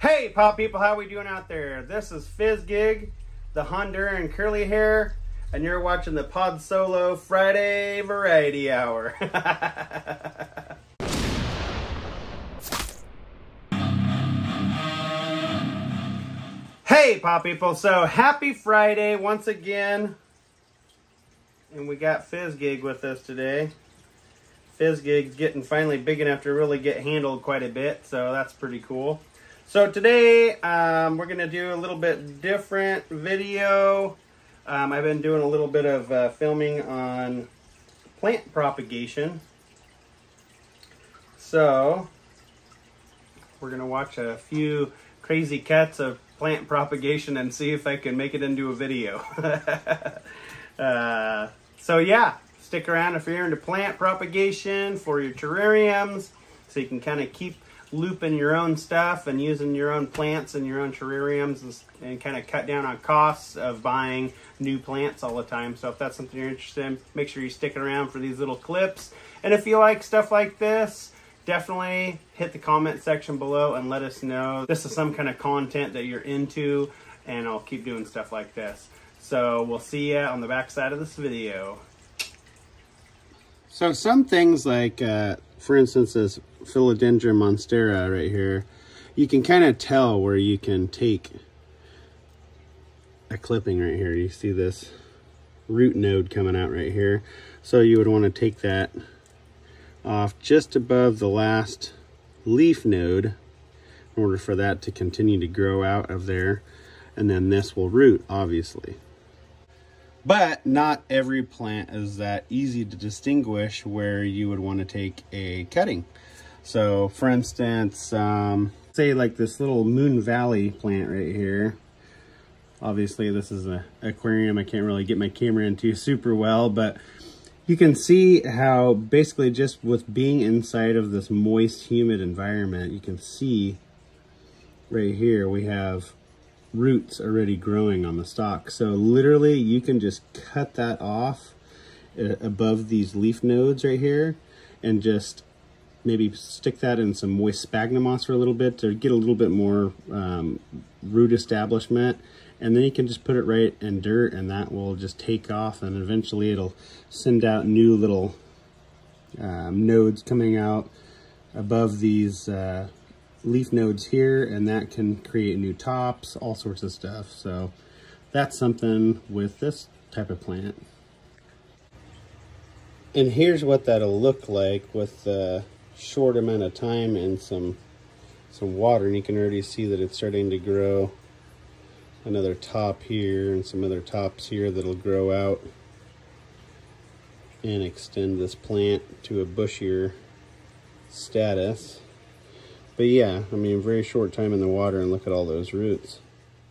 Hey pop people, how we doing out there? This is Fizzgig, the Honduran curly hair, and you're watching the Pod Solo Friday Variety Hour. Hey pop people, so happy Friday once again, and we got Fizzgig with us today. Fizzgig's getting finally big enough to really get handled quite a bit, so that's pretty cool. So today, we're going to do a little bit different video. I've been doing a little bit of filming on plant propagation. So, we're going to watch a few crazy cuts of plant propagation and see if I can make it into a video. So yeah, stick around if you're into plant propagation for your terrariums, so you can kind of keep looping your own stuff and using your own plants and your own terrariums and kind of cut down on costs of buying new plants all the time. So if that's something you're interested in, make sure you stick around for these little clips. And if you like stuff like this, definitely hit the comment section below and let us know this is some kind of content that you're into, and I'll keep doing stuff like this. So we'll see you on the back side of this video. So some things like, for instance, this Philodendron monstera right here, you can kind of tell where you can take a clipping right here. You see this root node coming out right here. So you would want to take that off just above the last leaf node in order for that to continue to grow out of there. And then this will root, obviously. But not every plant is that easy to distinguish where you would want to take a cutting. So for instance, say like this little Moon Valley plant right here. Obviously this is an aquarium I can't really get my camera into super well, but you can see how basically just with being inside of this moist, humid environment, you can see right here we have roots already growing on the stalk. So literally you can just cut that off above these leaf nodes right here and just maybe stick that in some moist sphagnum moss for a little bit to get a little bit more root establishment, and then you can just put it right in dirt and that will just take off, and eventually it'll send out new little nodes coming out above these leaf nodes here, and that can create new tops, all sorts of stuff. So that's something with this type of plant. And here's what that'll look like with the short amount of time and some water, and you can already see that it's starting to grow another top here and some other tops here that'll grow out and extend this plant to a bushier status. But yeah, I mean, very short time in the water, and look at all those roots.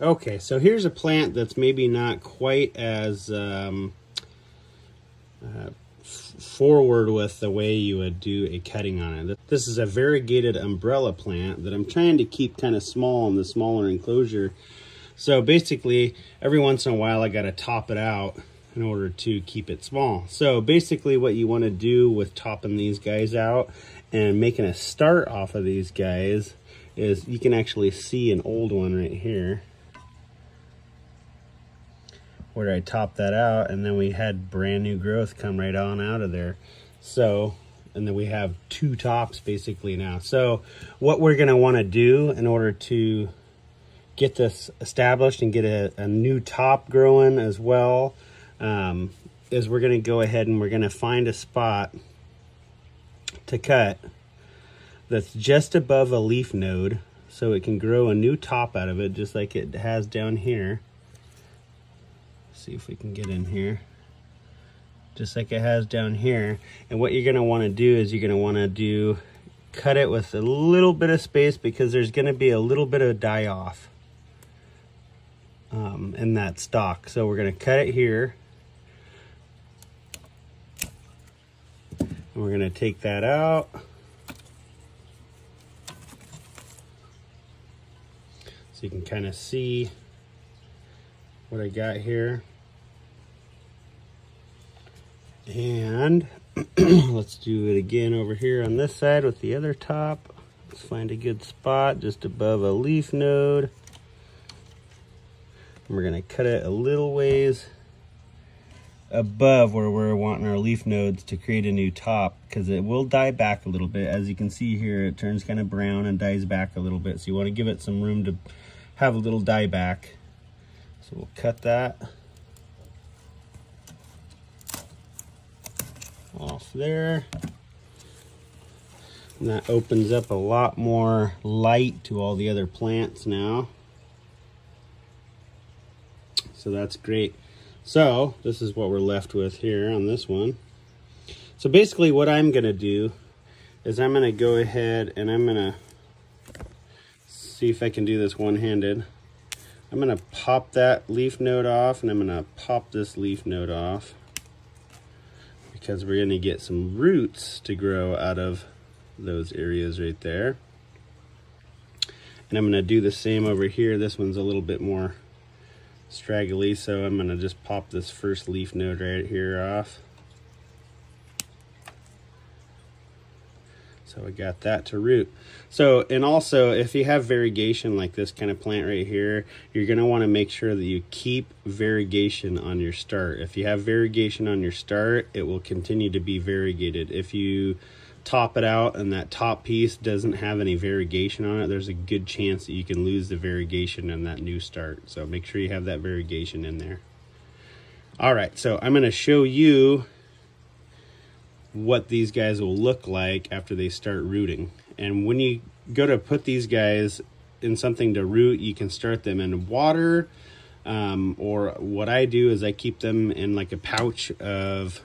Okay, so here's a plant that's maybe not quite as forward with the way you would do a cutting on it. This is a variegated umbrella plant that I'm trying to keep kind of small in the smaller enclosure. So basically, every once in a while, I got to top it out in order to keep it small. So basically what you want to do with topping these guys out and making a start off of these guys is you can actually see an old one right here where I topped that out, and then we had brand new growth come right on out of there. So, and then we have two tops basically now. So what we're going to want to do in order to get this established and get a new top growing as well is we're going to go ahead and we're going to find a spot to cut that's just above a leaf node so it can grow a new top out of it, just like it has down here. See if we can get in here, just like it has down here. And what you're going to want to do is you're going to want to cut it with a little bit of space, because there's going to be a little bit of die off in that stalk. So we're going to cut it here, and we're going to take that out. So you can kind of see what I got here. And let's do it again over here on this side with the other top. Let's find a good spot just above a leaf node. And we're gonna cut it a little ways above where we're wanting our leaf nodes to create a new top, because it will die back a little bit. As you can see here, it turns kind of brown and dies back a little bit. So you want to give it some room to have a little die back. So we'll cut that off there. And that opens up a lot more light to all the other plants now. So that's great. So this is what we're left with here on this one. So basically what I'm gonna do is I'm gonna go ahead and I'm gonna see if I can do this one-handed. I'm gonna pop that leaf node off, and I'm gonna pop this leaf node off, because we're gonna get some roots to grow out of those areas right there. And I'm gonna do the same over here. This one's a little bit more straggly, so I'm gonna just pop this first leaf node right here off. So I got that to root. So, and also if you have variegation like this kind of plant right here, you're gonna wanna make sure that you keep variegation on your start. If you have variegation on your start, it will continue to be variegated. If you top it out and that top piece doesn't have any variegation on it, there's a good chance that you can lose the variegation in that new start. So make sure you have that variegation in there. All right, so I'm gonna show you what these guys will look like after they start rooting. And when you go to put these guys in something to root, you can start them in water, or what I do is I keep them in like a pouch of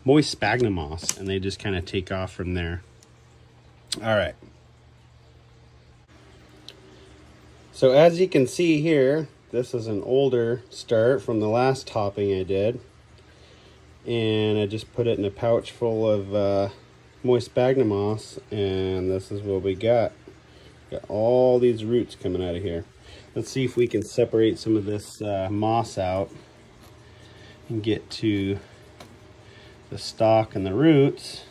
moist sphagnum moss, and they just kind of take off from there. All right. So as you can see here, this is an older start from the last topping I did. And I just put it in a pouch full of moist sphagnum moss, and this is what we got. Got all these roots coming out of here. Let's see if we can separate some of this moss out and get to the stalk and the roots.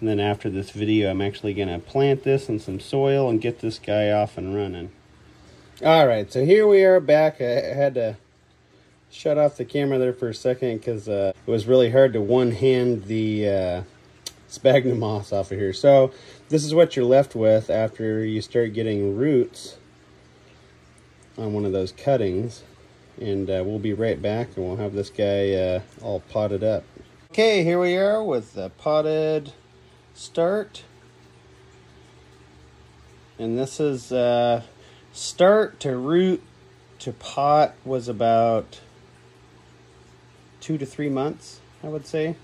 And then after this video, I'm actually gonna plant this in some soil and get this guy off and running. All right, so here we are back. I had to shut off the camera there for a second because it was really hard to one-hand the sphagnum moss off of here. So this is what you're left with after you start getting roots on one of those cuttings. And we'll be right back, and we'll have this guy all potted up. Okay, here we are with the potted start. And this is start to root to pot was about 2 to 3 months, I would say,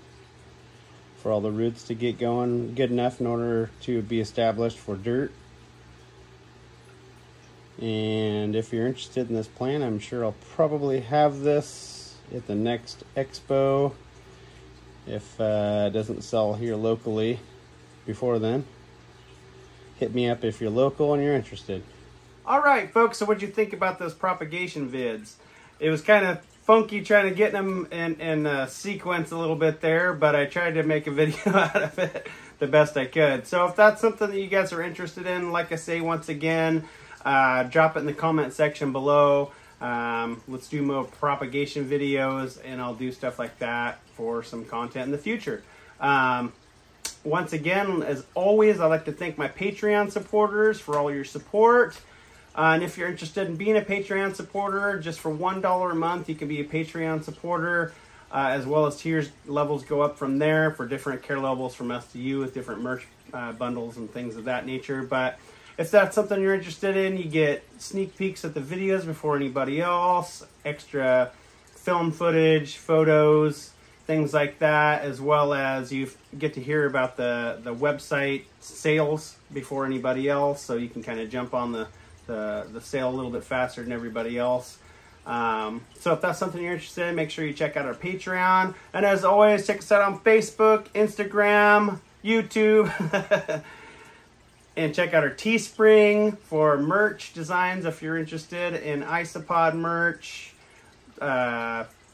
for all the roots to get going good enough in order to be established for dirt. And if you're interested in this plant, I'm sure I'll probably have this at the next expo if it doesn't sell here locally before then. Hit me up if you're local and you're interested. All right, folks, so what'd you think about those propagation vids? It was kind of funky trying to get them in sequence a little bit there, but I tried to make a video out of it the best I could. So if that's something that you guys are interested in, like I say once again, drop it in the comment section below. Let's do more propagation videos, and I'll do stuff like that for some content in the future. Once again, as always, I'd like to thank my Patreon supporters for all your support. And if you're interested in being a Patreon supporter, just for $1 a month, you can be a Patreon supporter, as well as tiers levels go up from there for different care levels from us to you with different merch bundles and things of that nature. But if that's something you're interested in, you get sneak peeks at the videos before anybody else, extra film footage, photos, things like that, as well as you get to hear about the website sales before anybody else, so you can kind of jump on the sale a little bit faster than everybody else. So if that's something you're interested in, make sure you check out our Patreon. And as always, check us out on Facebook, Instagram, YouTube, and check out our Teespring for merch designs if you're interested in isopod merch,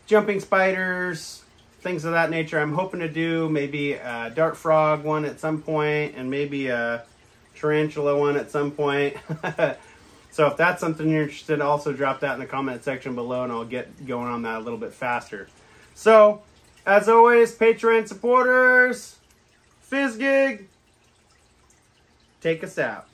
jumping spiders, things of that nature. I'm hoping to do maybe a dart frog one at some point, and maybe a tarantula one at some point. So if that's something you're interested in, also drop that in the comment section below and I'll get going on that a little bit faster. So, as always, Patreon supporters, FizzGig, take us out.